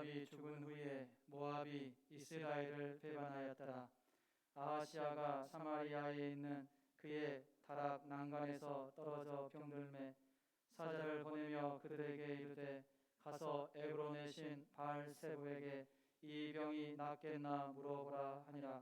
아합이 죽은 후에 모압이 이스라엘을 배반하였더라. 아하시아가 사마리아에 있는 그의 다락 난간에서 떨어져 병들매 사자를 보내며 그들에게 이르되 가서 에브론의 신 바알세부에게 이 병이 낫겠나 물어보라 하니라.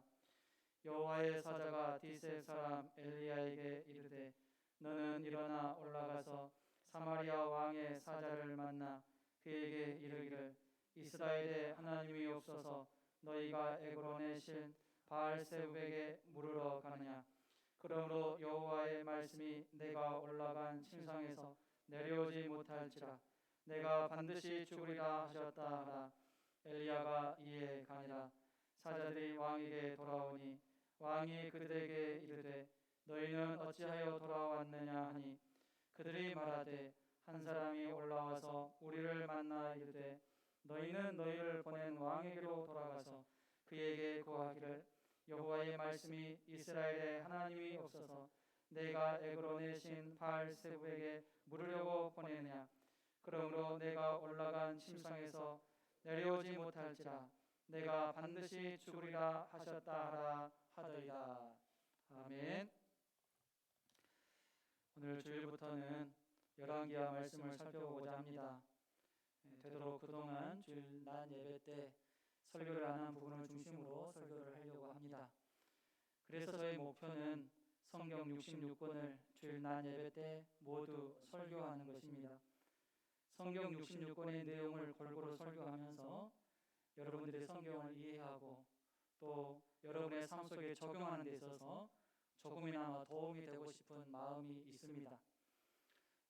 여호와의 사자가 디색 사람 엘리야에게 이르되 너는 일어나 올라가서 사마리아 왕의 사자를 만나 그에게 이르기를 이스라엘에 하나님이 없어서 너희가 에브론의 신 바알세부에게 물으러 가느냐. 그러므로 여호와의 말씀이 내가 올라간 침상에서 내려오지 못할지라 내가 반드시 죽으리라 하셨다 하라. 엘리야가 이에 가니라. 사자들이 왕에게 돌아오니 왕이 그들에게 이르되 너희는 어찌하여 돌아왔느냐 하니 그들이 말하되 한 사람이 올라와서 우리를 만나 이르되 너희는 너희를 보낸 왕에게로 돌아가서 그에게 고하기를 여호와의 말씀이 이스라엘에 하나님이 없어서 내가 에그론의 신 바알세부에게 물으려고 보내느냐. 그러므로 내가 올라간 침상에서 내려오지 못할지라 내가 반드시 죽으리라 하셨다 하라 하더이다. 아멘. 오늘 주일부터는 열왕기하 말씀을 살펴보고자 합니다. 되도록 그동안 주일 낮 예배 때 설교를 안 한 부분을 중심으로 설교를 하려고 합니다. 그래서 저희 목표는 성경 66권을 주일 낮 예배 때 모두 설교하는 것입니다. 성경 66권의 내용을 골고루 설교하면서 여러분들의 성경을 이해하고 또 여러분의 삶 속에 적용하는 데 있어서 조금이나마 도움이 되고 싶은 마음이 있습니다.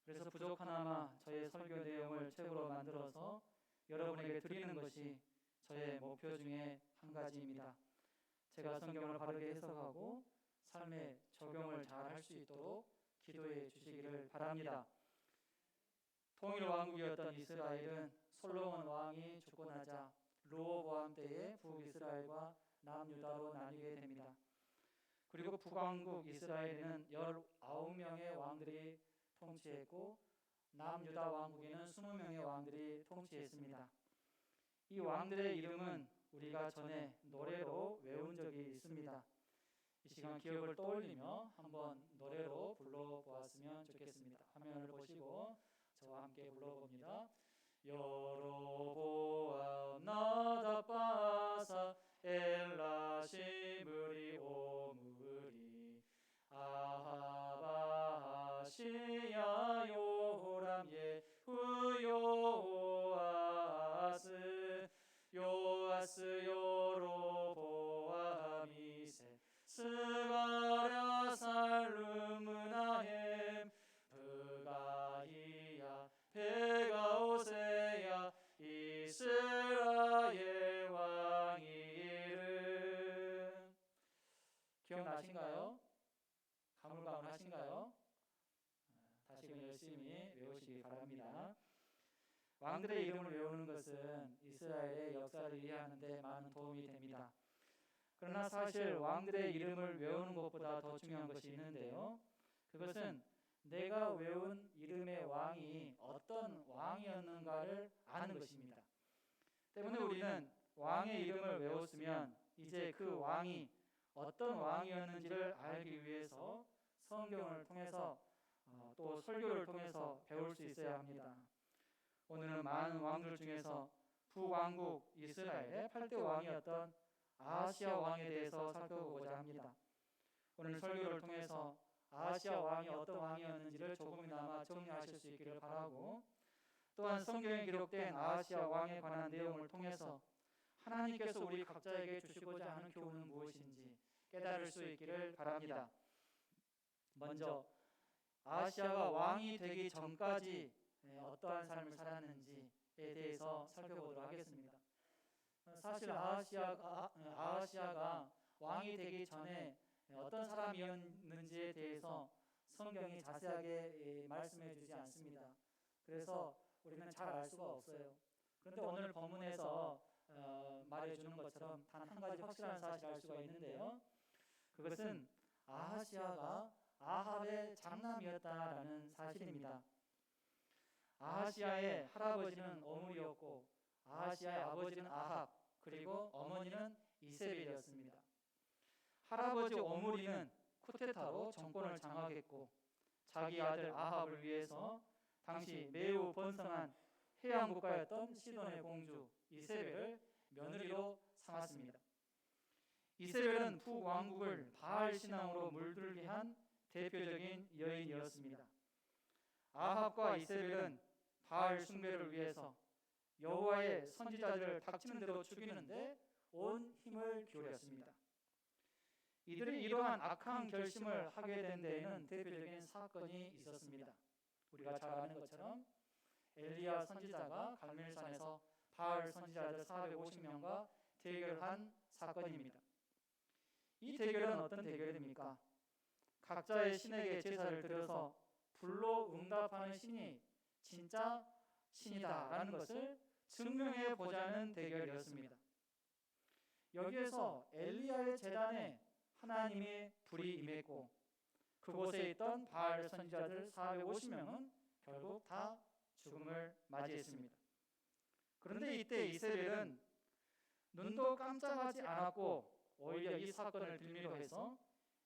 그래서 부족하나마 저의 설교 내용을 책으로 만들어서 여러분에게 드리는 것이 저의 목표 중에 한 가지입니다. 제가 성경을 바르게 해석하고 삶에 적용을 잘 할 수 있도록 기도해 주시기를 바랍니다. 통일왕국이었던 이스라엘은 솔로몬 왕이 죽고 나자 르호보암 때에 북이스라엘과 남유다로 나뉘게 됩니다. 그리고 북왕국 이스라엘에는 19명의 왕들이 통치했고 남유다 왕국에는 20명의 왕들이 통치했습니다. 이 왕들의 이름은 우리가 전에 노래로 외운 적이 있습니다. 이 시간 기억을 떠올리며 한번 노래로 불러보았으면 좋겠습니다. 화면을 보시고 저와 함께 불러봅니다. 여로보암 나답 바사 엘라 시므리 오므리 아합 아시야 요람 예후 요아스 여로보암이세 스가랴 살루므나헴 브가이야 베가오세야 이스라엘 왕의 이름. 기억나신가요? 가물가물하신가요? 다시금 열심히 외우시기 바랍니다. 왕들의 이름을 외우는 것은 이스라엘의 역사를 이해하는 데 많은 도움이 됩니다. 그러나 사실 왕들의 이름을 외우는 것보다 더 중요한 것이 있는데요. 그것은 내가 외운 이름의 왕이 어떤 왕이었는가를 아는 것입니다. 때문에 우리는 왕의 이름을 외웠으면 이제 그 왕이 어떤 왕이었는지를 알기 위해서 성경을 통해서 또 설교를 통해서 배울 수 있어야 합니다. 오늘은 많은 왕들 중에서 북왕국 이스라엘의 8대 왕이었던 아하시아 왕에 대해서 살펴보고자 합니다. 오늘 설교를 통해서 아하시아 왕이 어떤 왕이었는지를 조금이나마 정리하실 수 있기를 바라고, 또한 성경에 기록된 아하시아 왕에 관한 내용을 통해서 하나님께서 우리 각자에게 주시고자 하는 교훈은 무엇인지 깨달을 수 있기를 바랍니다. 먼저 아하시아가 왕이 되기 전까지 어떠한 삶을 살았는지에 대해서 살펴보도록 하겠습니다. 사실 아하시아가 왕이 되기 전에 어떤 사람이었는지에 대해서 성경이 자세하게 말씀해 주지 않습니다. 그래서 우리는 잘 알 수가 없어요. 그런데 오늘 본문에서 말해주는 것처럼 단 한 가지 확실한 사실을 알 수가 있는데요. 그것은 아하시아가 아합의 장남이었다라는 사실입니다. 아하시아의 할아버지는 오므리였고 아하시아의 아버지는 아합, 그리고 어머니는 이세벨이었습니다. 할아버지 오므리는 쿠데타로 정권을 장악했고 자기 아들 아합을 위해서 당시 매우 번성한 해양 국가였던 시돈의 공주 이세벨을 며느리로 삼았습니다. 이세벨은 북왕국을 바알 신앙으로 물들게 한 대표적인 여인이었습니다. 아합과 이세벨은 바알 숭배를 위해서 여호와의 선지자들을 닥치는 대로 죽이는데 온 힘을 기울였습니다. 이들이 이러한 악한 결심을 하게 된 데에는 대표적인 사건이 있었습니다. 우리가 잘 아는 것처럼 엘리야 선지자가 갈멜산에서 바알 선지자들 450명과 대결한 사건입니다. 이 대결은 어떤 대결입니까? 각자의 신에게 제사를 드려서 불로 응답하는 신이 진짜 신이다라는 것을 증명해 보자는 대결이었습니다. 여기에서 엘리야의 제단에 하나님의 불이 임했고 그곳에 있던 바알 선지자들 450명은 결국 다 죽음을 맞이했습니다. 그런데 이때 이세벨은 눈도 깜짝하지 않았고 오히려 이 사건을 빌미로 해서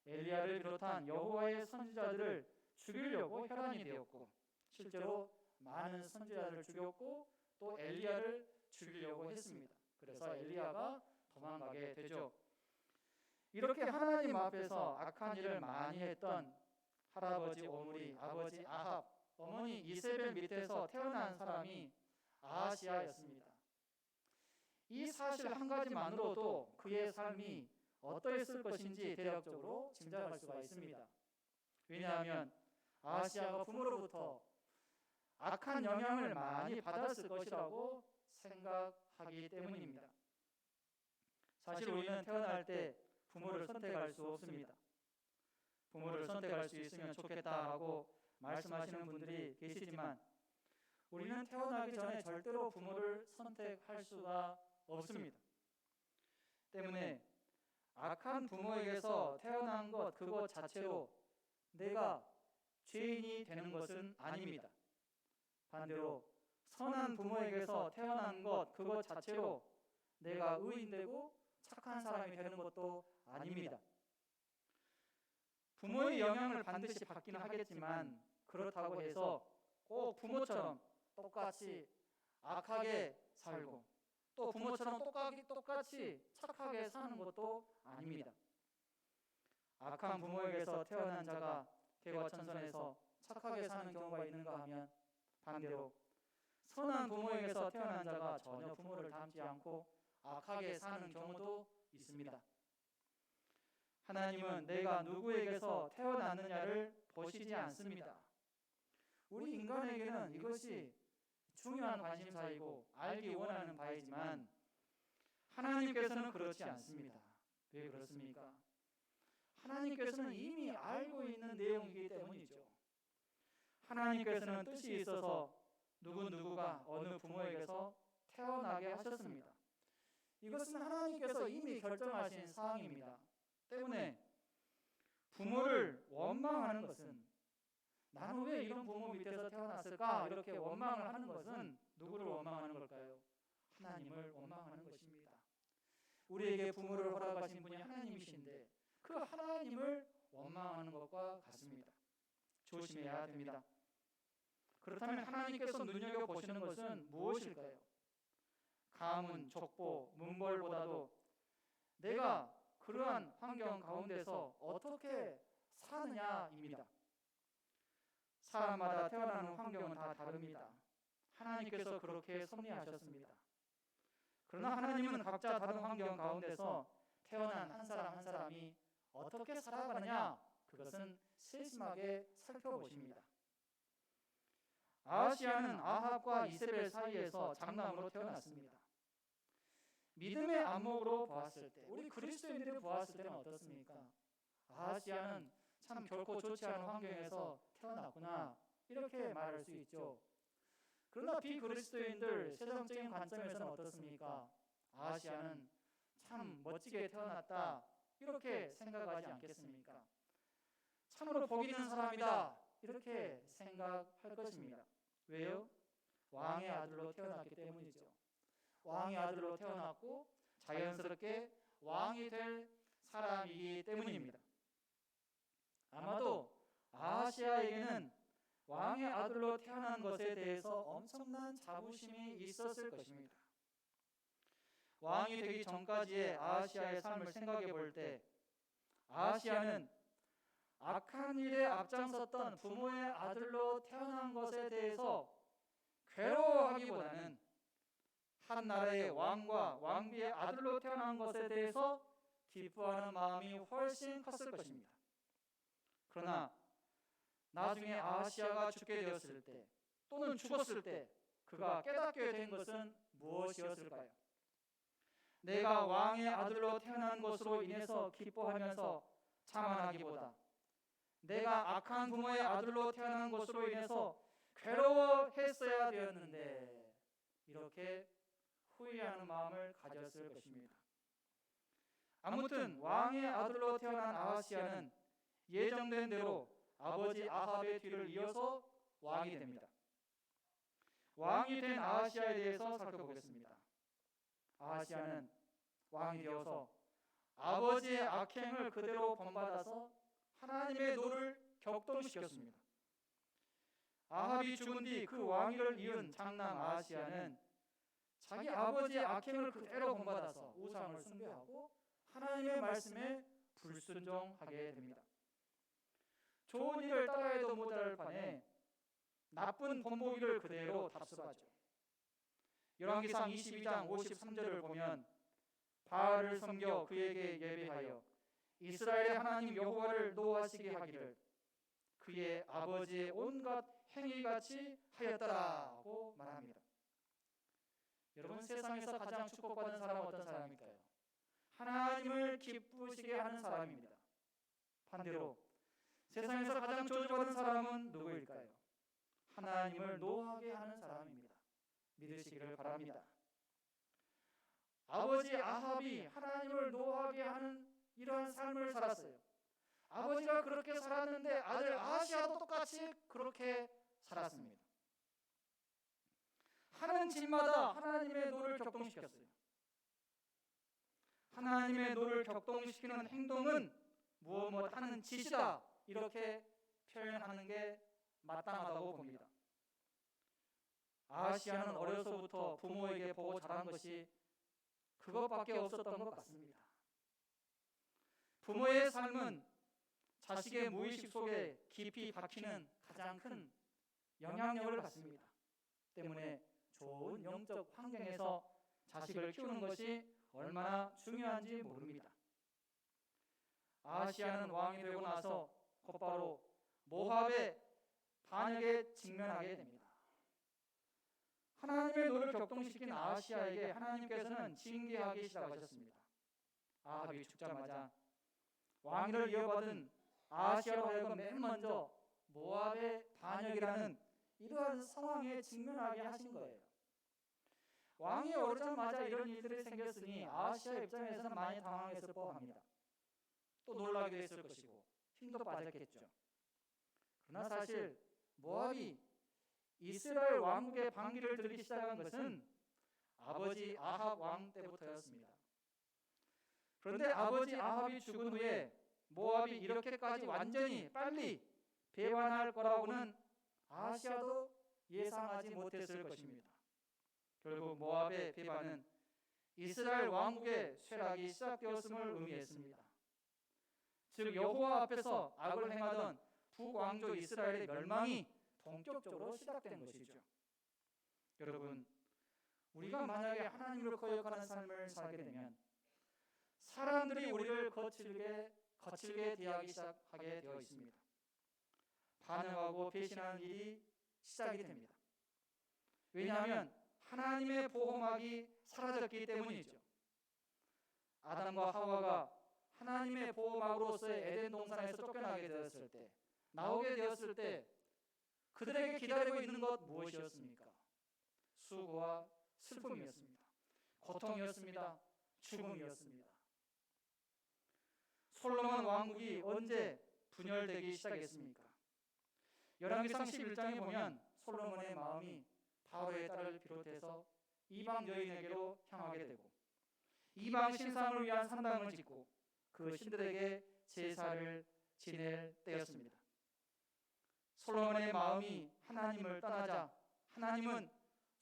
엘리야를 비롯한 여호와의 선지자들을 죽이려고 혈안이 되었고 실제로 많은 선지자들을 죽였고 또 엘리야를 죽이려고 했습니다. 그래서 엘리야가 도망가게 되죠. 이렇게 하나님 앞에서 악한 일을 많이 했던 할아버지 오므리, 아버지 아합, 어머니 이세벨 밑에서 태어난 사람이 아하시아였습니다. 이 사실 한 가지만으로도 그의 삶이 어떠했을 것인지 대략적으로 짐작할 수가 있습니다. 왜냐하면 아하시아가 부모로부터 악한 영향을 많이 받았을 것이라고 생각하기 때문입니다. 사실 우리는 태어날 때 부모를 선택할 수 없습니다. 부모를 선택할 수 있으면 좋겠다라고 말씀하시는 분들이 계시지만 우리는 태어나기 전에 절대로 부모를 선택할 수가 없습니다. 때문에 악한 부모에게서 태어난 것 그것 자체로 내가 죄인이 되는 것은 아닙니다. 반대로 선한 부모에게서 태어난 것 그것 자체로 내가 의인되고 착한 사람이 되는 것도 아닙니다. 부모의 영향을 반드시 받기는 하겠지만 그렇다고 해서 꼭 부모처럼 똑같이 악하게 살고 또 부모처럼 똑같이 착하게 사는 것도 아닙니다. 악한 부모에게서 태어난 자가 개과천선해서 착하게 사는 경우가 있는가 하면 반대로 선한 부모에게서 태어난 자가 전혀 부모를 닮지 않고 악하게 사는 경우도 있습니다. 하나님은 내가 누구에게서 태어났느냐를 보시지 않습니다. 우리 인간에게는 이것이 중요한 관심사이고 알기 원하는 바이지만 하나님께서는 그렇지 않습니다. 왜 그렇습니까? 하나님께서는 이미 알고 있는 내용이기 때문이죠. 하나님께서는 뜻이 있어서 누구가 어느 부모에게서 태어나게 하셨습니다. 이것은 하나님께서 이미 결정하신 사항입니다. 때문에 부모를 원망하는 것은 나는 왜 이런 부모 밑에서 태어났을까? 이렇게 원망을 하는 것은 누구를 원망하는 걸까요? 하나님을 원망하는 것입니다. 우리에게 부모를 허락하신 분이 하나님이신데 그 하나님을 원망하는 것과 같습니다. 조심해야 됩니다. 그렇다면 하나님께서 눈여겨보시는 것은 무엇일까요? 가문, 족보, 문벌보다도 내가 그러한 환경 가운데서 어떻게 사느냐입니다. 사람마다 태어나는 환경은 다 다릅니다. 하나님께서 그렇게 섭리하셨습니다. 그러나 하나님은 각자 다른 환경 가운데서 태어난 한 사람 한 사람이 어떻게 살아가느냐 그것은 세심하게 살펴보십니다. 아하시아는 아합과 이세벨 사이에서 장남으로 태어났습니다. 믿음의 안목으로 보았을 때 우리 그리스도인들이 보았을 때는 어떻습니까? 아하시아는 참 결코 좋지 않은 환경에서 태어났구나 이렇게 말할 수 있죠. 그러나 비그리스도인들 세상적인 관점에서는 어떻습니까? 아하시아는 참 멋지게 태어났다 이렇게 생각하지 않겠습니까? 참으로 복 있는 사람이다 이렇게 생각할 것입니다. 왜요? 왕의 아들로 태어났기 때문이죠. 왕의 아들로 태어났고 자연스럽게 왕이 될 사람이기 때문입니다. 아마도 아하시아에게는 왕의 아들로 태어난 것에 대해서 엄청난 자부심이 있었을 것입니다. 왕이 되기 전까지의 아하시아의 삶을 생각해 볼 때 아하시아는 악한 일에 앞장섰던 부모의 아들로 태어난 것에 대해서 괴로워하기보다는 한 나라의 왕과 왕비의 아들로 태어난 것에 대해서 기뻐하는 마음이 훨씬 컸을 것입니다. 그러나 나중에 아하시아가 죽게 되었을 때 또는 죽었을 때 그가 깨닫게 된 것은 무엇이었을까요? 내가 왕의 아들로 태어난 것으로 인해서 기뻐하면서 자만하기보다 내가 악한 부모의 아들로 태어난 것으로 인해서 괴로워했어야 되었는데 이렇게 후회하는 마음을 가졌을 것입니다. 아무튼 왕의 아들로 태어난 아하시아는 예정된 대로 아버지 아합의 뒤를 이어서 왕이 됩니다. 왕이 된 아하시아에 대해서 살펴보겠습니다. 아하시아는 왕이 되어서 아버지의 악행을 그대로 본받아서 하나님의 노를 격동시켰습니다. 아합이 죽은 뒤 그 왕위를 이은 장남 아하시아는 자기 아버지의 악행을 그대로 본받아서 우상을 숭배하고 하나님의 말씀에 불순종하게 됩니다. 좋은 일을 따라해도 모자랄 판에 나쁜 본보기를 그대로 답습하죠. 열왕기상 22장 53절을 보면 바알을 섬겨 그에게 예배하여 이스라엘의 하나님 여호와를 노하시게 하기를 그의 아버지의 온갖 행위같이 하였더라고 말합니다. 여러분, 세상에서 가장 축복받은 사람은 어떤 사람일까요? 하나님을 기쁘시게 하는 사람입니다. 반대로 세상에서 가장 저주받은 사람은 누구일까요? 하나님을 노하게 하는 사람입니다. 믿으시기를 바랍니다. 아버지 아합이 하나님을 노하게 하는 이러한 삶을 살았어요. 아버지가 그렇게 살았는데 아들 아하시아도 똑같이 그렇게 살았습니다. 하는 짓마다 하나님의 노를 격동시켰어요. 하나님의 노를 격동시키는 행동은 무엇 하는 짓이다, 이렇게 표현하는 게 마땅하다고 봅니다. 아하시아는 어려서부터 부모에게 보고 자란 것이 그것밖에 없었던 것 같습니다. 부모의 삶은 자식의 무의식 속에 깊이 박히는 가장 큰 영향력을 받습니다. 때문에 좋은 영적 환경에서 자식을 키우는 것이 얼마나 중요한지 모릅니다. 아하시아는 왕이 되고 나서 곧바로 모압의 반역에 직면하게 됩니다. 하나님의 노를 격동시킨 아하시아에게 하나님께서는 징계하기 시작하셨습니다. 아합이 죽자마자 왕위를 이어받은 아하시아로 하여금 맨 먼저 모압의 반역이라는 이러한 상황에 직면하게 하신 거예요. 왕이 오르자마자 이런 일들이 생겼으니 아하시아 입장에서는 많이 당황했을 법합니다. 또 놀라기도 했을 것이고 힘도 빠졌겠죠. 그러나 사실 모압이 이스라엘 왕국의 반기를 들기 시작한 것은 아버지 아합 왕 때부터였습니다. 그런데 아버지 아합이 죽은 후에 모압이 이렇게까지 완전히 빨리 배반할 거라고는 아하시아도 예상하지 못했을 것입니다. 결국 모압의 배반은 이스라엘 왕국의 쇠락이 시작되었음을 의미했습니다. 즉 여호와 앞에서 악을 행하던 북왕조 이스라엘의 멸망이 본격적으로 시작된 것이죠. 여러분, 우리가 만약에 하나님을 거역하는 삶을 살게 되면 사람들이 우리를 거칠게 대하기 시작하게 되어 있습니다. 반역하고 배신하는 일이 시작이 됩니다. 왜냐하면 하나님의 보호막이 사라졌기 때문이죠. 아담과 하와가 하나님의 보호막으로서의 에덴 동산에서 쫓겨나게 되었을 때, 나오게 되었을 때 그들에게 기다리고 있는 것 무엇이었습니까? 수고와 슬픔이었습니다. 고통이었습니다. 죽음이었습니다. 솔로몬 왕국이 언제 분열되기 시작했습니까? 열왕기상 11장에 보면 솔로몬의 마음이 바로의 딸을 비롯해서 이방 여인에게로 향하게 되고 이방 신상을 위한 산당을 짓고 그 신들에게 제사를 지낼 때였습니다. 솔로몬의 마음이 하나님을 떠나자 하나님은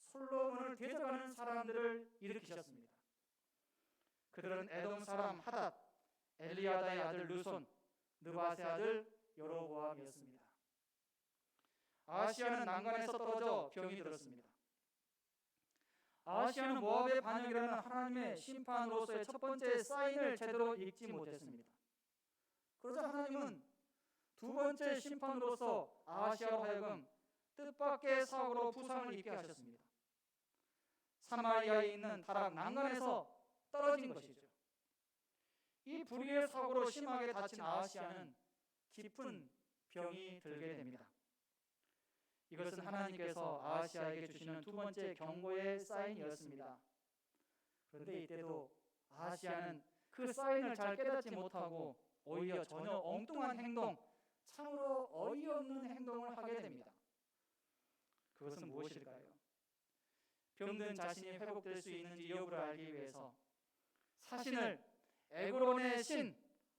솔로몬을 대적하는 사람들을 일으키셨습니다. 그들은 에돔 사람 하닷, 엘리야다의 아들 르손, 느밧의 아들 여로보암이었습니다. 아하시야는 난간에서 떨어져 병이 들었습니다. 아하시야는 모압의 반역이라는 하나님의 심판으로서의 첫 번째 사인을 제대로 읽지 못했습니다. 그러자 하나님은 두 번째 심판으로서 아하시야로 하여금 뜻밖의 사고로 부상을 입게 하셨습니다. 사마리아에 있는 다락 난간에서 떨어진 것이죠. 이 불의의 사고로 심하게 다친 아하시야는 깊은 병이 들게 됩니다. 이것은 하나님께서 아하시야에게 주시는 두 번째 경고의 사인이었습니다. 그런데 이때도 아하시야는 그 사인을 잘 깨닫지 못하고 오히려 전혀 엉뚱한 행동, 참으로 어이없는 행동을 하게 됩니다. 그것은 무엇일까요? 병든 자신이 회복될 수 있는지 여부를 알기 위해서 사신을 에그론의 신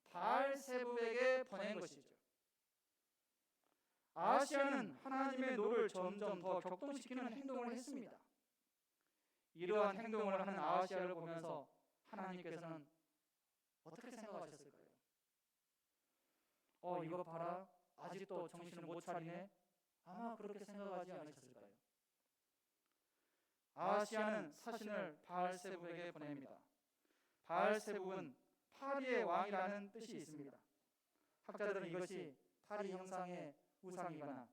바알세불에게 보낸 것이죠. 아하시야는 하나님의 노를 점점 더 격동시키는 행동을 했습니다. 이러한 행동을 하는 아하시야를 보면서 하나님께서는 어떻게 생각하셨을까요? 이거 봐라, 아직도 정신을 못 차리네. 아마 그렇게 생각하지 않으셨을까요? 아하시야는 사신을 바알세불에게 보냅니다. 바알세불은 파리의 왕이라는 뜻이 있습니다. 학자들은 이것이 파리 형상의 우상이거나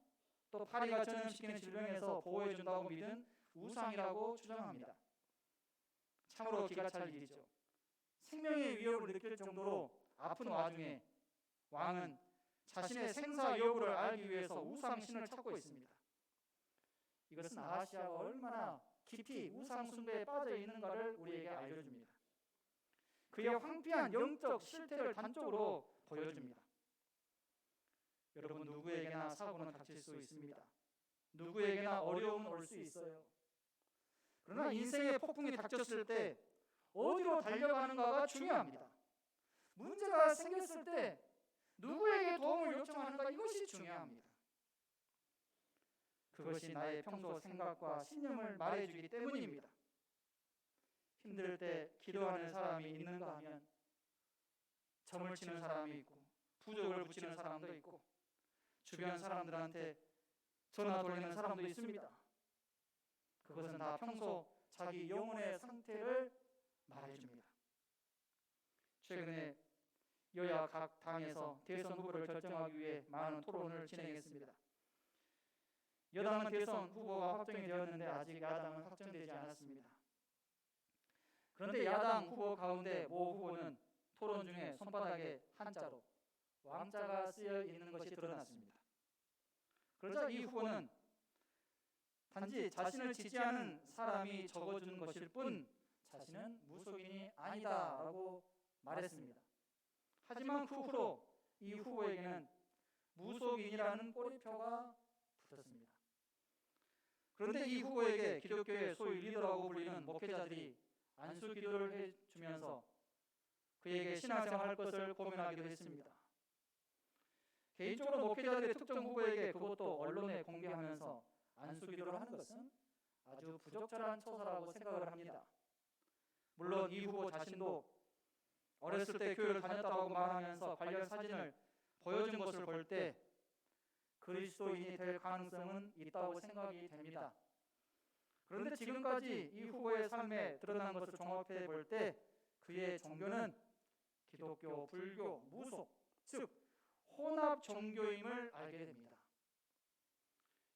또 파리가 전염시키는 질병에서 보호해준다고 믿은 우상이라고 추정합니다. 참으로 기가 찰 일이죠. 생명의 위협을 느낄 정도로 아픈 와중에 왕은 자신의 생사 여부를 알기 위해서 우상신을 찾고 있습니다. 이것은 아하시야가 얼마나 깊이 우상 숭배에 빠져 있는가를 우리에게 알려줍니다. 그의 황폐한 영적 실태를 단적으로 보여줍니다. 여러분, 누구에게나 사고는 닥칠 수 있습니다. 누구에게나 어려움은 올 수 있어요. 그러나 인생의 폭풍이 닥쳤을 때 어디로 달려가는가가 중요합니다. 문제가 생겼을 때 누구에게 도움을 요청하는가, 이것이 중요합니다. 그것이 나의 평소 생각과 신념을 말해주기 때문입니다. 힘들 때 기도하는 사람이 있는가 하면 점을 치는 사람이 있고 부적을 붙이는 사람도 있고 주변 사람들한테 전화 돌리는 사람도 있습니다. 그것은 다 평소 자기 영혼의 상태를 말해줍니다. 최근에 여야 각 당에서 대선 후보를 결정하기 위해 많은 토론을 진행했습니다. 여당은 대선 후보가 확정이 되었는데 아직 야당은 확정되지 않았습니다. 그런데 야당 후보 가운데 모 후보는 토론 중에 손바닥에 한자로 왕자가 쓰여 있는 것이 드러났습니다. 그러자 이 후보는 단지 자신을 지지하는 사람이 적어준 것일 뿐 자신은 무속인이 아니다라고 말했습니다. 하지만 그 후로 이 후보에게는 무속인이라는 꼬리표가 붙었습니다. 그런데 이 후보에게 기독교의 소위 리더라고 불리는 목회자들이 안수 기도를 해주면서 그에게 신앙생활할 것을 고민하기도 했습니다. 개인적으로 목회자들이 특정 후보에게 그것도 언론에 공개하면서 안수 기도를 하는 것은 아주 부적절한 처사라고 생각을 합니다. 물론 이 후보 자신도 어렸을 때 교회를 다녔다고 말하면서 관련 사진을 보여준 것을 볼 때 그리스도인이 될 가능성은 있다고 생각이 됩니다. 그런데 지금까지 이 후보의 삶에 드러난 것을 종합해 볼 때 그의 종교는 기독교, 불교, 무속, 즉 혼합 종교임을 알게 됩니다.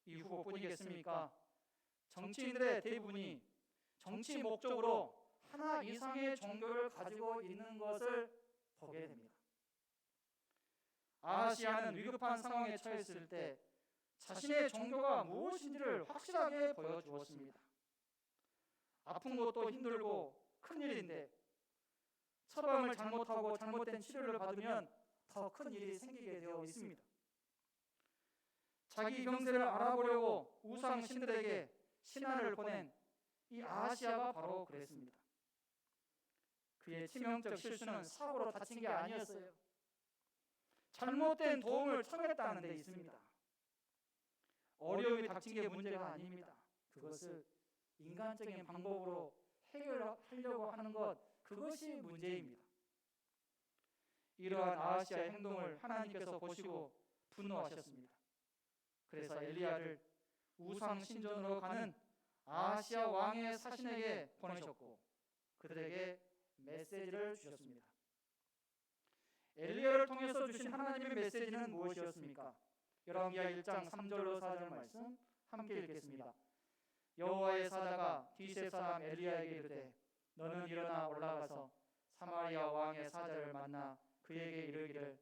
이 후보뿐이겠습니까? 정치인들의 대부분이 정치 목적으로 하나 이상의 종교를 가지고 있는 것을 보게 됩니다. 아하시야는 위급한 상황에 처했을 때 자신의 종교가 무엇인지를 확실하게 보여주었습니다. 아픈 것도 힘들고 큰일인데 처방을 잘못하고 잘못된 치료를 받으면 더 큰 일이 생기게 되어 있습니다. 자기 병세를 알아보려고 우상 신들에게 신하를 보낸 이 아하시아가 바로 그랬습니다. 그의 치명적 실수는 사고로 다친 게 아니었어요. 잘못된 도움을 청했다는 데 있습니다. 어려움이 닥친 게 문제가 아닙니다. 그것을 인간적인 방법으로 해결하려고 하는 것, 그것이 문제입니다. 이러한 아하시아의 행동을 하나님께서 보시고 분노하셨습니다. 그래서 엘리야를 우상 신전으로 가는 아하시아 왕의 사신에게 보내셨고 그들에게 메시지를 주셨습니다. 엘리야를 통해서 주신 하나님의 메시지는 무엇이었습니까? 열왕기하 1장 3절로 4절 말씀 함께 읽겠습니다. 여호와의 사자가 디셋 사람 엘리야에게 이르되 너는 일어나 올라가서 사마리아 왕의 사자를 만나 그에게 이르기를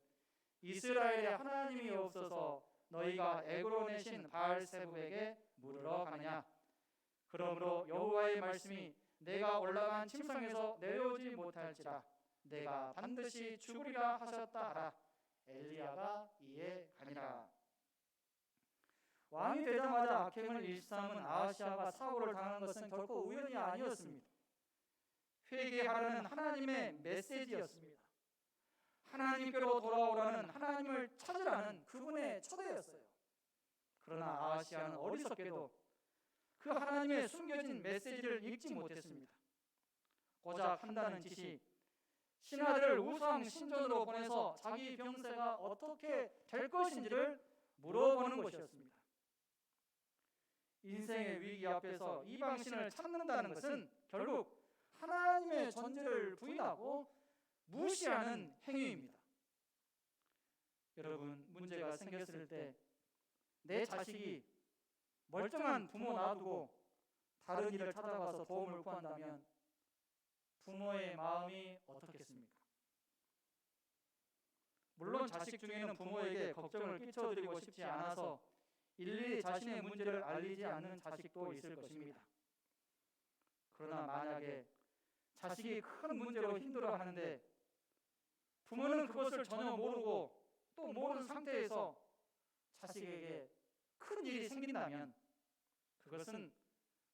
이스라엘의 하나님이 없어서 너희가 애고로 내신 바알세불에게 물으러 가느냐? 그러므로 여호와의 말씀이 내가 올라간 침상에서 내려오지 못할지라 내가 반드시 죽으리라 하셨다 하라. 엘리야가 이에 가니라. 왕이 되자마자 악행을 일삼은 아하시아가 사고를 당한 것은 결코 우연이 아니었습니다. 회개하라는 하나님의 메시지였습니다. 하나님께로 돌아오라는, 하나님을 찾으라는 그분의 초대였어요. 그러나 아하시아는 어리석게도 그 하나님의 숨겨진 메시지를 읽지 못했습니다. 고작 한다는 짓이 신하들을 우상 신전으로 보내서 자기 병세가 어떻게 될 것인지를 물어보는 것이었습니다. 인생의 위기 앞에서 이방신을 찾는다는 것은 결국 하나님의 존재를 부인하고 무시하는 행위입니다. 여러분, 문제가 생겼을 때 내 자식이 멀쩡한 부모 놔두고 다른 일을 찾아가서 도움을 구한다면 부모의 마음이 어떻겠습니까? 물론 자식 중에는 부모에게 걱정을 끼쳐드리고 싶지 않아서 일일이 자신의 문제를 알리지 않는 자식도 있을 것입니다. 그러나 만약에 자식이 큰 문제로 힘들어하는데 부모는 그것을 전혀 모르고 또 모르는 상태에서 자식에게 큰 일이 생긴다면 그것은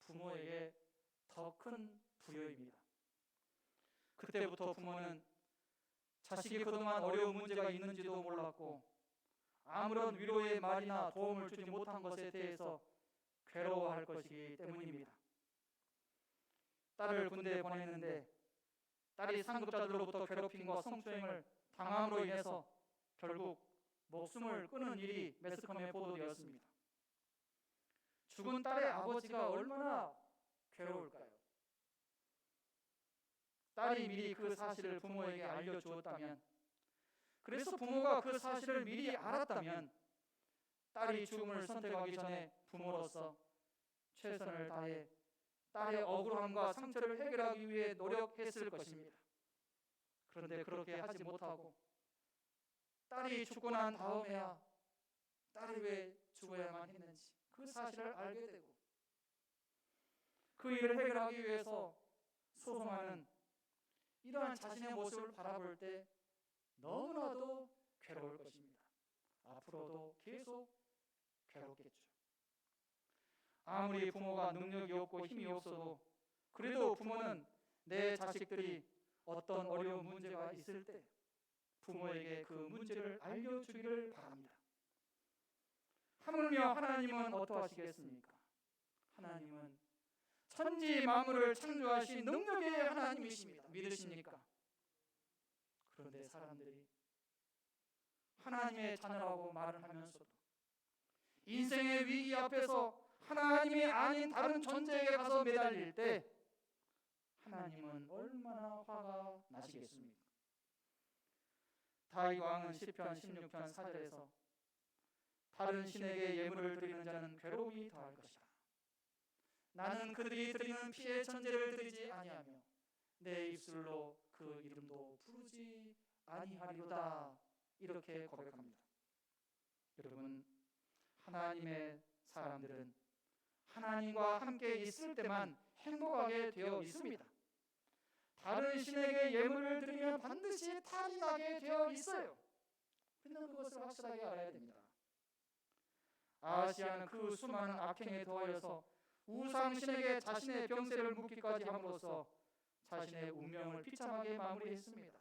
부모에게 더 큰 불효입니다. 그때부터 부모는 자식이 그동안 어려운 문제가 있는지도 몰랐고 아무런 위로의 말이나 도움을 주지 못한 것에 대해서 괴로워할 것이기 때문입니다. 딸을 군대에 보냈는데 딸이 상급자들로부터 괴롭힘과 성추행을 당함으로 인해서 결국 목숨을 끊은 일이 매스컴에 보도되었습니다. 죽은 딸의 아버지가 얼마나 괴로울까요? 딸이 미리 그 사실을 부모에게 알려주었다면, 그래서 부모가 그 사실을 미리 알았다면 딸이 죽음을 선택하기 전에 부모로서 최선을 다해 딸의 억울함과 상처를 해결하기 위해 노력했을 것입니다. 그런데 그렇게 하지 못하고 딸이 죽고 난 다음에야 딸이 왜 죽어야만 했는지 그 사실을 알게 되고 그 일을 해결하기 위해서 소송하는 이러한 자신의 모습을 바라볼 때 너무나도 괴로울 것입니다. 앞으로도 계속 괴롭겠죠. 아무리 부모가 능력이 없고 힘이 없어도 그래도 부모는 내 자식들이 어떤 어려운 문제가 있을 때 부모에게 그 문제를 알려주기를 바랍니다. 하물며 하나님은 어떠하시겠습니까? 하나님은 천지 만물을 창조하신 능력의 하나님이십니다. 믿으십니까? 그런데 사람들이 하나님의 자녀라고 말을 하면서도 인생의 위기 앞에서 하나님이 아닌 다른 존재에게 가서 매달릴 때 하나님은 얼마나 화가 나시겠습니까? 다윗 왕은 시편 16편 4절에서 다른 신에게 예물을 드리는 자는 괴로움이 더할 것이라. 나는 그들이 드리는 피의 천제를 드리지 아니하며 내 입술로 그 이름도 부르지 아니하리로다. 이렇게 고백합니다. 여러분, 하나님의 사람들은 하나님과 함께 있을 때만 행복하게 되어 있습니다. 다른 신에게 예물을 드리면 반드시 탈이 나게 되어 있어요. 우리는 그것을 확실하게 알아야 됩니다. 아하시아는 그 수많은 악행에 더하여서 우상신에게 자신의 병세를 묻기까지 함으로써 자신의 운명을 비참하게 마무리했습니다.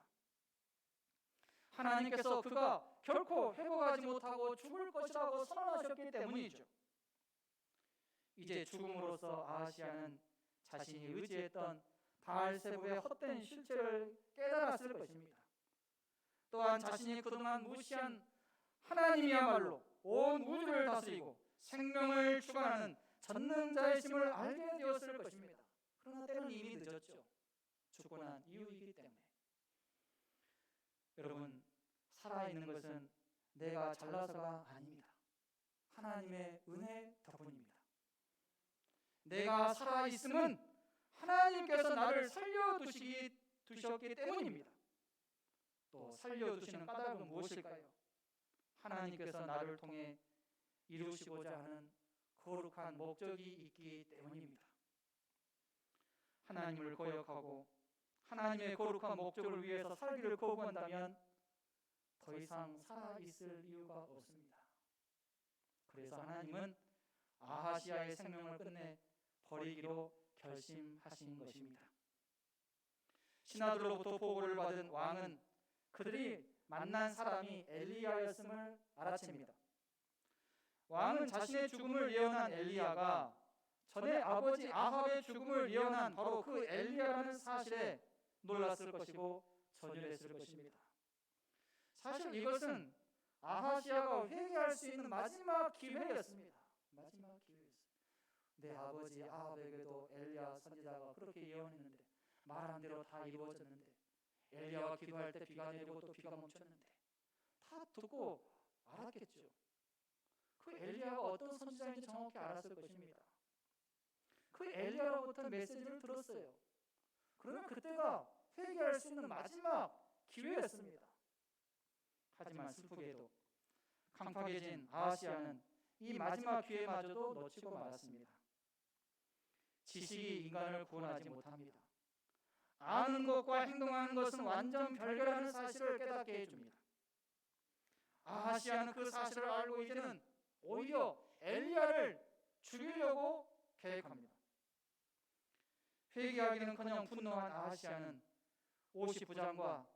하나님께서 그가 결코 회복하지 못하고 죽을 것이라고 선언하셨기 때문이죠. 이제 죽음으로써 아하시아는 자신이 의지했던 바알세불의 헛된 실체를 깨달았을 것입니다. 또한 자신이 그동안 무시한 하나님이야말로 온 우주를 다스리고 생명을 주관하는 전능자이심을 알게 되었을 것입니다. 그러나 때는 이미 늦었죠. 죽고 난 이후이기 때문에. 여러분, 살아있는 것은 내가 잘나서가 아닙니다. 하나님의 은혜 덕분입니다. 내가 살아있음은 하나님께서 나를 살려두셨기 때문입니다. 또 살려두시는 까닭은 무엇일까요? 하나님께서 나를 통해 이루시고자 하는 거룩한 목적이 있기 때문입니다. 하나님을 거역하고 하나님의 거룩한 목적을 위해서 살기를 거부한다면 더 이상 살아있을 이유가 없습니다. 그래서 하나님은 아하시아의 생명을 끝내 버리기로 결심하신 것입니다. 신하들로부터 보고를 받은 왕은 그들이 만난 사람이 엘리야였음을 알아챕니다. 왕은 자신의 죽음을 예언한 엘리야가 전에 아버지 아합의 죽음을 예언한 바로 그 엘리야라는 사실에 놀랐을 것이고 전율했을 것입니다. 사실 이것은 아하시아가 회개할 수 있는 마지막 기회였습니다. 마지막 기회였습니다. 내 아버지 아합에게도 엘리야 선지자가 그렇게 예언했는데 말한 대로 다 이루어졌는데 엘리야가 기도할 때 비가 내리고 또 비가 멈췄는데 다 듣고 알았겠죠. 그 엘리야가 어떤 선지자인지 정확히 알았을 것입니다. 그 엘리야로부터 메시지를 들었어요. 그러면 그때가 회개할 수 있는 마지막 기회였습니다. 하지만 슬프게도 강팍해진 아하시아는 이 마지막 기회마저도 놓치고 말았습니다. 지식이 인간을 구원하지 못합니다. 아는 것과 행동하는 것은 완전 별개라는 사실을 깨닫게 해줍니다. 아하시아는 그 사실을 알고 이제는 오히려 엘리야를 죽이려고 계획합니다. 회개하기는커녕 분노한 아하시아는 50부장과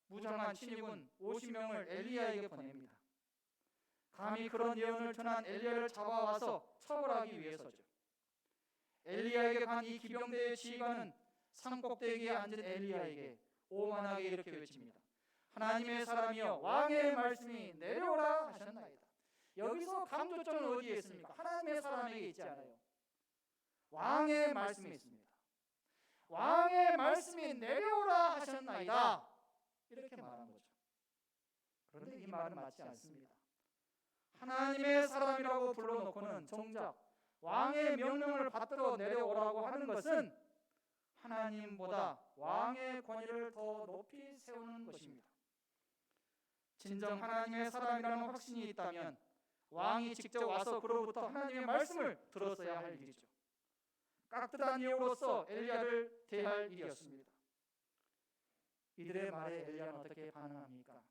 무장한 친위군 50명을 엘리야에게 보냅니다. 감히 그런 예언을 전한 엘리야를 잡아와서 처벌하기 위해서죠. 엘리야에게 간 이 기병대의 지휘관은 산꼭대기에 앉은 엘리야에게 오만하게 이렇게 외칩니다. 하나님의 사람이여 왕의 말씀이 내려오라 하셨나이다. 여기서 강조점은 어디에 있습니까? 하나님의 사람에게 있지 않아요. 왕의 말씀이 있습니다. 왕의 말씀이 내려오라 하셨나이다. 이렇게 말한 거죠. 그런데 이 말은 맞지 않습니다. 하나님의 사람이라고 불러놓고는 정작 왕의 명령을 받들어 내려오라고 하는 것은 하나님보다 왕의 권위를 더 높이 세우는 것입니다. 진정 하나님의 사람이라는 확신이 있다면 왕이 직접 와서 그로부터 하나님의 말씀을 들었어야 할 일이죠. 깍듯한 예우로서 엘리야를 대할 일이었습니다. 이들의 말에 엘리야는 어떻게 반응합니까?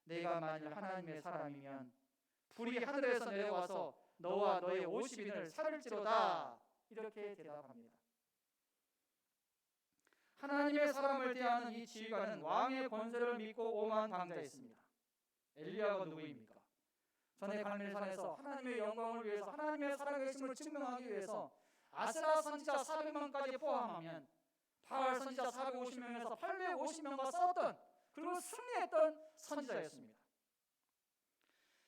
내가 만일 하나님의 사람이면 불이 하늘에서 내려와서 너와 너의 50인을 살릴지로다. 이렇게 대답합니다. 하나님의 사람을 대하는 이 지휘관은 왕의 권세를 믿고 오만 강자였습니다. 엘리야가 누구입니까? 전에 갈멜산에서 하나님의 영광을 위해서 하나님의 살아계심을 증명하기 위해서 아세라 선지자 400만까지 포함하면 바알 선지자 450명에서 850명과 싸웠던 그리고 승리했던 선지자였습니다.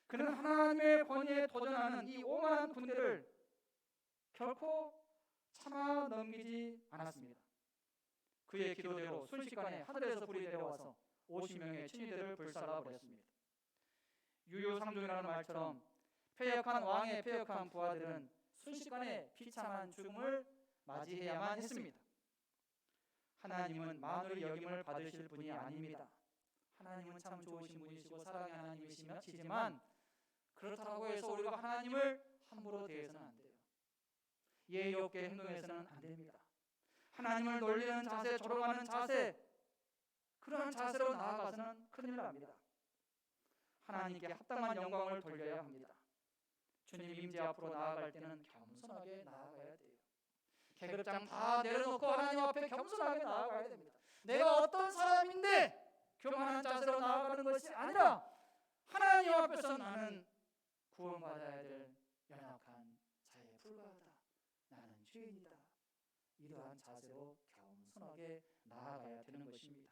그는 하나님의 권위에 도전하는 이 오만한 군대를 결코 참아 넘기지 않았습니다. 그의 기도대로 순식간에 하늘에서 불이 내려와서 50명의 친위대를 불살라버렸습니다. 유유상종이라는 말처럼 패역한 왕의 패역한 부하들은 순식간에 비참한 죽음을 맞이해야만 했습니다. 하나님은 만우의 여김을 받으실 분이 아닙니다. 하나님은 참 좋으신 분이시고 사랑의 하나님이시지만 그렇다고 해서 우리가 하나님을 함부로 대해서는 안 돼요. 예의 없게 행동해서는 안 됩니다. 하나님을 놀리는 자세, 조롱하는 자세, 그런 자세로 나아가서는 큰일 납니다. 하나님께 합당한 영광을 돌려야 합니다. 주님 임재 앞으로 나아갈 때는 겸손하게 나아가야 계급장 다 내려놓고 하나님 앞에 겸손하게 나아가야 됩니다. 내가 어떤 사람인데 교만한 자세로 나아가는 것이 아니라 하나님 앞에서 나는 구원받아야 될 연약한 자에 불과하다. 나는 죄인이다. 이러한 자세로 겸손하게 나아가야 되는 것입니다.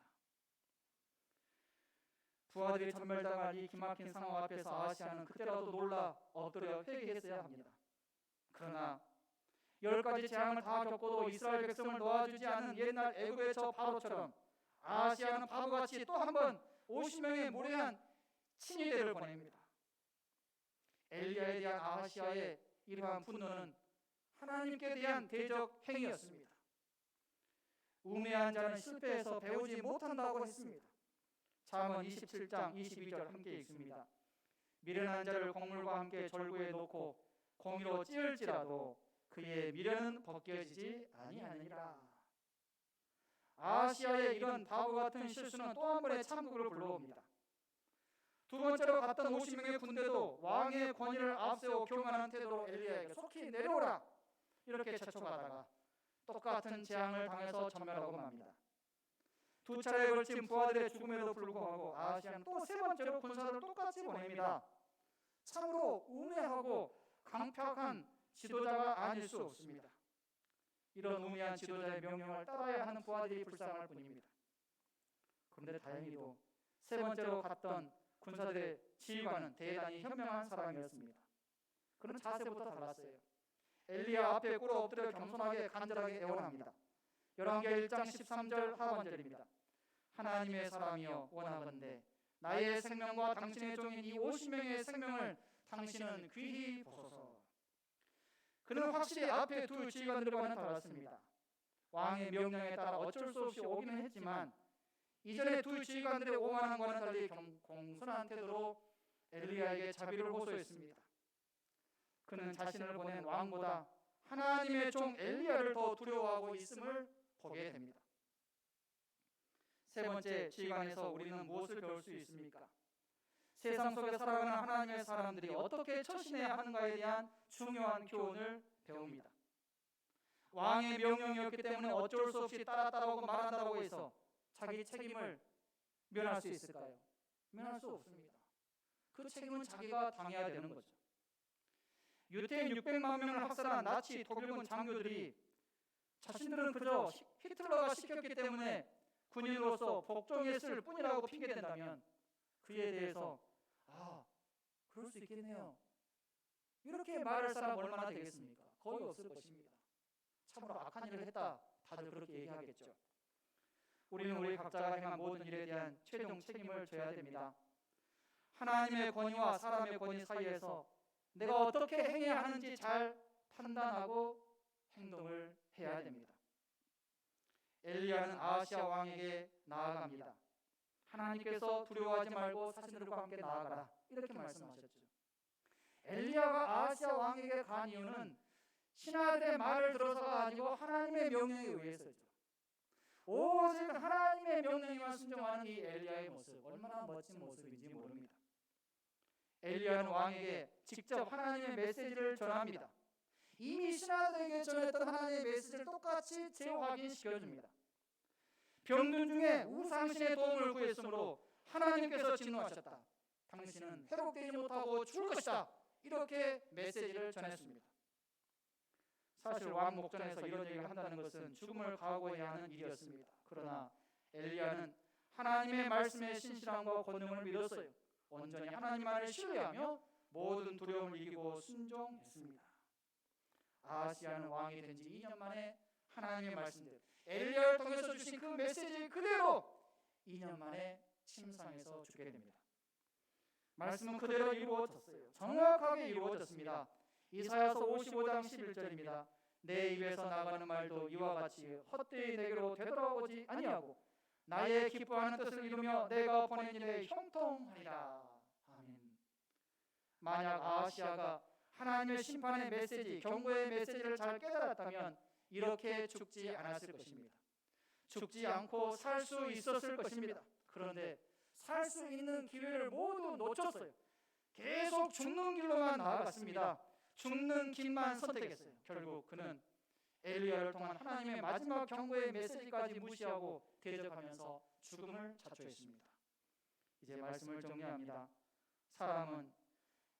부하들이 전멸당할 이 기막힌 상황 앞에서 아하시아는 그때라도 놀라 엎드려 회개했어야 합니다. 그러나 10가지 재앙을 다 겪고도 이스라엘 백성을 놓아주지 않은 옛날 애굽의 저 바로처럼 아하시아는 바보같이 또 한 번 50명의 무례한 친위대를 보냅니다. 엘리야에 대한 아하시아의 이러한 분노는 하나님께 대한 대적 행위였습니다. 우매한 자는 실패해서 배우지 못한다고 했습니다. 잠언 27장 22절 함께 읽습니다. 미련한 자를 곡물과 함께 절구에 놓고 공이로 찌을지라도 그의 미련은 벗겨지지 아니하느니라. 아하시아의 이런 바보 같은 실수는 또 한 번의 참국을 불러옵니다. 두 번째로 갔던 50명의 군대도 왕의 권위를 앞세워 교만한 태도로 엘리야에게 속히 내려오라 이렇게 재촉하다가 똑같은 재앙을 당해서 전멸하고 맙니다. 두 차례에 걸친 부하들의 죽음에도 불구하고 아하시아는 또 세 번째로 군사를 똑같이 보냅니다. 참으로 우매하고 강팍한 지도자가 아닐 수 없습니다. 이런 우매한 지도자의 명령을 따라야 하는 부하들이 불쌍할 뿐입니다. 그런데 다행히도 세 번째로 갔던 군사들의 지휘관은 대단히 현명한 사람이었습니다. 그는 자세부터 달랐어요. 엘리야 앞에 꿇어 엎드려 겸손하게 간절하게 애원합니다. 열왕기하 1장 13절 하반절입니다. 하나님의 사람이여 원하건대 나의 생명과 당신의 종인 이 50명의 생명을 당신은 귀히 보소서. 그는 확실히 앞에 두 지휘관들과는 달랐습니다. 왕의 명령에 따라 어쩔 수 없이 오기는 했지만 이전에 두 지휘관들의 오만함과는 달리 공손한 태도로 엘리야에게 자비를 호소했습니다. 그는 자신을 보낸 왕보다 하나님의 종 엘리야를 더 두려워하고 있음을 보게 됩니다. 세 번째 지휘관에서 우리는 무엇을 배울 수 있습니까? 세상 속에 살아가는 하나님의 사람들이 어떻게 처신해야 하는가에 대한 중요한 교훈을 배웁니다. 왕의 명령이었기 때문에 어쩔 수 없이 따랐다고 말한다고 해서 자기 책임을 면할 수 있을까요? 면할 수 없습니다. 그 책임은 자기가 당해야 되는 거죠. 유태인 600만 명을 학살한 나치 독일군 장교들이 자신들은 그저 히틀러가 시켰기 때문에 군인으로서 복종했을 뿐이라고 핑계댄다면 그에 대해서 그럴 수 있겠네요. 이렇게 말할 사람 얼마나 되겠습니까? 거의 없을 것입니다. 참으로 악한 일을 했다. 다들 그렇게 얘기하겠죠. 우리는 우리 각자가 행한 모든 일에 대한 최종 책임을 져야 됩니다. 하나님의 권위와 사람의 권위 사이에서 내가 어떻게 행해야 하는지 잘 판단하고 행동을 해야 됩니다. 엘리야는 아하시아 왕에게 나아갑니다. 하나님께서 두려워하지 말고 사신들과 함께 나아가라 이렇게 말씀하셨죠. 엘리야가 아하시아 왕에게 간 이유는 신하들의 말을 들어서가 아니고 하나님의 명령에 의해서죠. 오직 하나님의 명령에만 순종하는 이 엘리야의 모습, 얼마나 멋진 모습인지 모릅니다. 엘리야는 왕에게 직접 하나님의 메시지를 전합니다. 이미 신하들에게 전했던 하나님의 메시지를 똑같이 재확인시켜줍니다. 병든 중에 우상신의 도움을 구했으므로 하나님께서 진노하셨다. 당신은 회복되지 못하고 죽을 것이다. 이렇게 메시지를 전했습니다. 사실 왕 목전에서 이런 얘기를 한다는 것은 죽음을 각오해야 하는 일이었습니다. 그러나 엘리야는 하나님의 말씀에 신실함과 권능을 믿었어요. 온전히 하나님만을 신뢰하며 모든 두려움을 이기고 순종했습니다. 아하시아는 왕이 된 지 2년 만에 하나님의 말씀대로 엘리야를 통해서 주신 그 메시지 그대로 2년 만에 침상에서 죽게 됩니다. 말씀은 그대로 이루어졌어요. 정확하게 이루어졌습니다. 이사야서 55장 11절입니다. 내 입에서 나가는 말도 이와 같이 헛되이 내게로 되돌아오지 아니하고 나의 기뻐하는 뜻을 이루며 내가 보낸 일에 형통하리라. 아멘. 만약 아하시아가 하나님의 심판의 메시지, 경고의 메시지를 잘 깨달았다면 이렇게 죽지 않았을 것입니다. 죽지 않고 살 수 있었을 것입니다. 그런데 살 수 있는 기회를 모두 놓쳤어요. 계속 죽는 길로만 나아갔습니다. 죽는 길만 선택했어요. 결국 그는 엘리야를 통한 하나님의 마지막 경고의 메시지까지 무시하고 대적하면서 죽음을 자초했습니다. 이제 말씀을 정리합니다. 사람은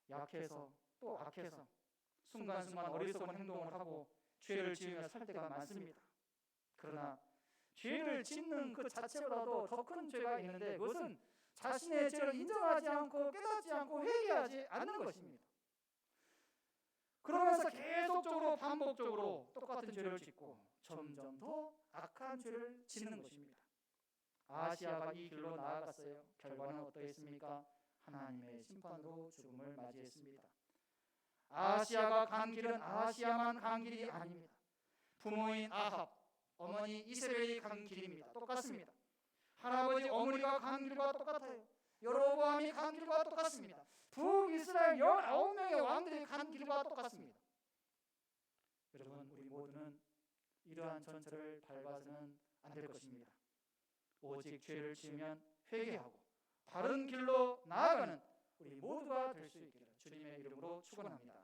약해서 또 악해서 순간순간 어리석은 행동을 하고 죄를 지으며 살 때가 많습니다. 그러나 죄를 짓는 그 자체보다도 더 큰 죄가 있는데 그것은 자신의 죄를 인정하지 않고 깨닫지 않고 회개하지 않는 것입니다. 그러면서 계속적으로 반복적으로 똑같은 죄를 짓고 점점 더 악한 죄를 짓는 것입니다. 아시아가 이 길로 나아갔어요. 결과는 어떠했습니까? 하나님의 심판으로 죽음을 맞이했습니다. 아시아가 간 길은 아시아만 간 길이 아닙니다. 부모인 아합, 어머니 이세벨이 간 길입니다. 똑같습니다. 할아버지 어머니가 간 길과 똑같아요. 여로보암이 간 길과 똑같습니다. 북이스라엘 19명의 왕들이 간 길과 똑같습니다. 여러분, 우리 모두는 이러한 전철을 밟아서는 안 될 것입니다. 오직 죄를 지으면 회개하고 바른 길로 나아가는 우리 모두가 될 수 있기를 주님의 이름으로 축원합니다.